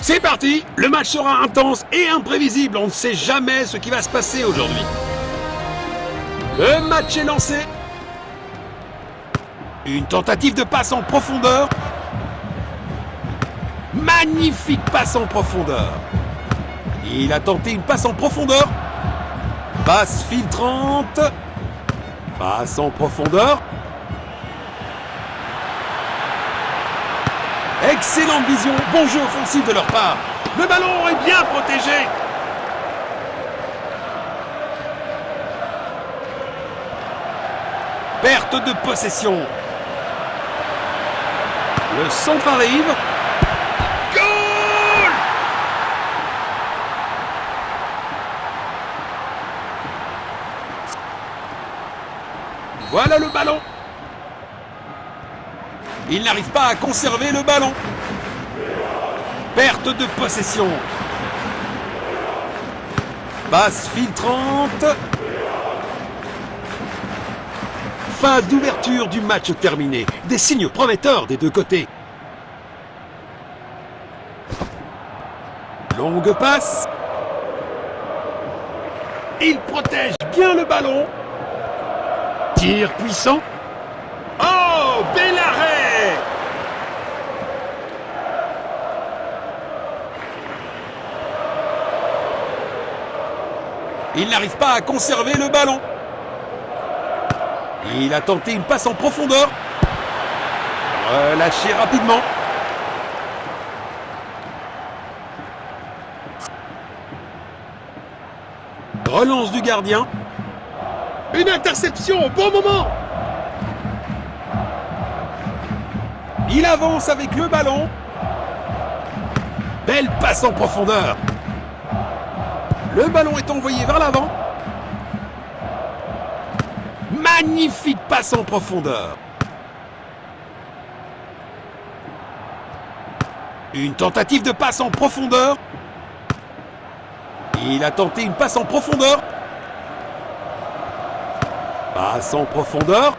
C'est parti! Le match sera intense et imprévisible. On ne sait jamais ce qui va se passer aujourd'hui. Le match est lancé. Une tentative de passe en profondeur. Magnifique passe en profondeur. Il a tenté une passe en profondeur. Passe filtrante. Passe en profondeur. Excellente vision, bon jeu offensif de leur part. Le ballon est bien protégé. Perte de possession. Le centre arrive. Goal! Voilà le ballon. Il n'arrive pas à conserver le ballon. Perte de possession. Passe filtrante. Phase d'ouverture du match terminé. Des signes prometteurs des deux côtés. Longue passe. Il protège bien le ballon. Tir puissant. Oh, bel arrêt! Il n'arrive pas à conserver le ballon. Il a tenté une passe en profondeur. Relâché rapidement. Relance du gardien. Une interception au bon moment. Il avance avec le ballon. Belle passe en profondeur. Le ballon est envoyé vers l'avant. Magnifique passe en profondeur. Une tentative de passe en profondeur. Il a tenté une passe en profondeur. Passe en profondeur.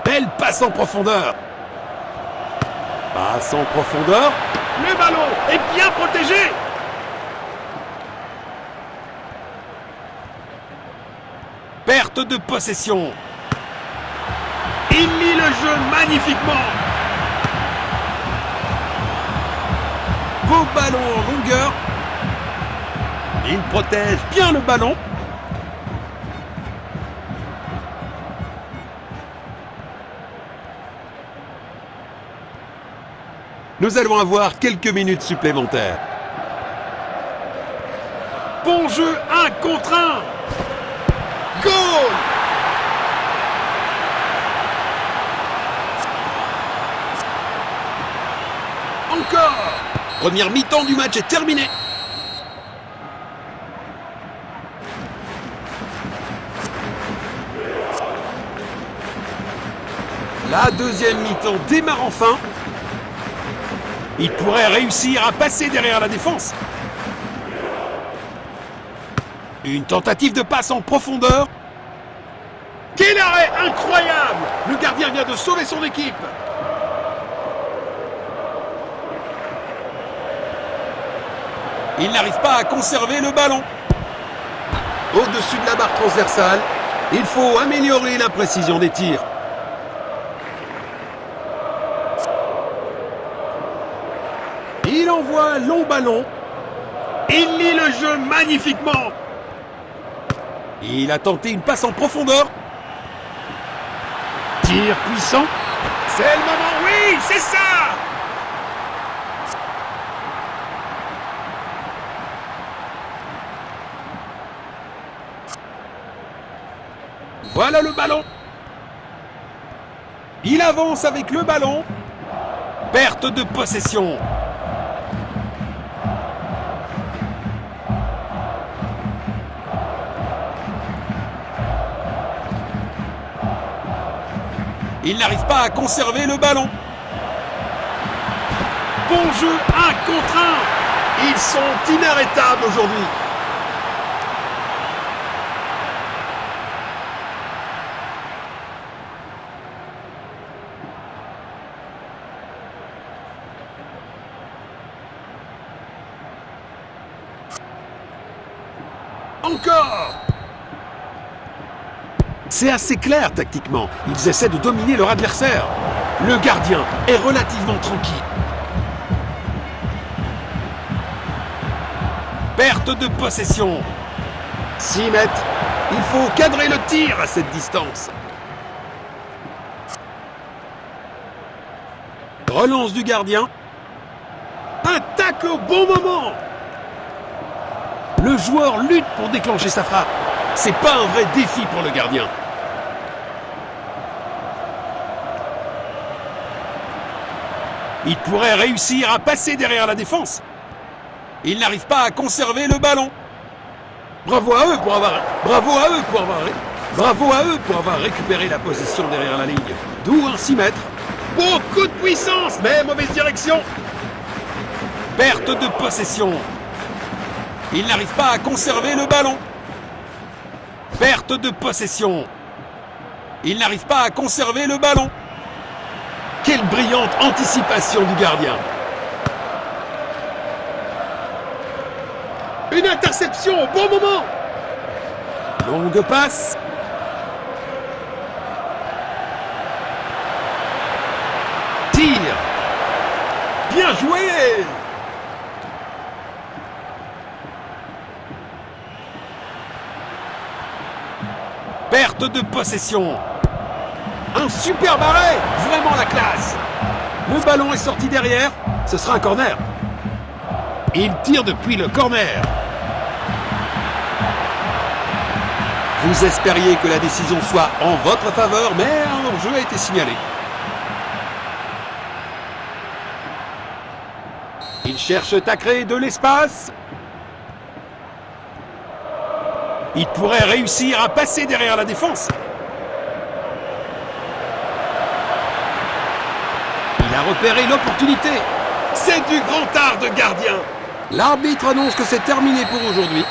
Belle passe en profondeur. Passe en profondeur. Le ballon est bien protégé. Perte de possession. Il lit le jeu magnifiquement. Beau ballon en longueur. Il protège bien le ballon. Nous allons avoir quelques minutes supplémentaires. Bon jeu, 1 contre 1. Goal! Encore! Première mi-temps du match est terminée. La deuxième mi-temps démarre enfin. Il pourrait réussir à passer derrière la défense. Une tentative de passe en profondeur. Quel arrêt incroyable! Le gardien vient de sauver son équipe. Il n'arrive pas à conserver le ballon. Au-dessus de la barre transversale, il faut améliorer la précision des tirs. Il envoie un long ballon. Il lit le jeu magnifiquement. Il a tenté une passe en profondeur. Tir puissant. C'est le moment, oui, c'est ça! Voilà le ballon. Il avance avec le ballon. Perte de possession. Il n'arrive pas à conserver le ballon. Bon jeu, 1 contre 1. Ils sont inarrêtables aujourd'hui. Encore! C'est assez clair tactiquement. Ils essaient de dominer leur adversaire. Le gardien est relativement tranquille. Perte de possession. 6 mètres. Il faut cadrer le tir à cette distance. Relance du gardien. Un tacle au bon moment. Le joueur lutte pour déclencher sa frappe. C'est pas un vrai défi pour le gardien. Il pourrait réussir à passer derrière la défense. Il n'arrive pas à conserver le ballon. Bravo à eux pour avoir récupéré la possession derrière la ligne. D'où un 6 mètres. Beaucoup de puissance, mais mauvaise direction. Perte de possession. Il n'arrive pas à conserver le ballon. Perte de possession. Il n'arrive pas à conserver le ballon. Quelle brillante anticipation du gardien. Une interception au bon moment. Longue passe. Tir. Bien joué. Perte de possession. Un super arrêt. Vraiment la classe. Le ballon est sorti derrière. Ce sera un corner. Il tire depuis le corner. Vous espériez que la décision soit en votre faveur, mais un hors-jeu a été signalé. Ils cherchent à créer de l'espace. Il pourrait réussir à passer derrière la défense. Il a repéré l'opportunité. C'est du grand art de gardien. L'arbitre annonce que c'est terminé pour aujourd'hui.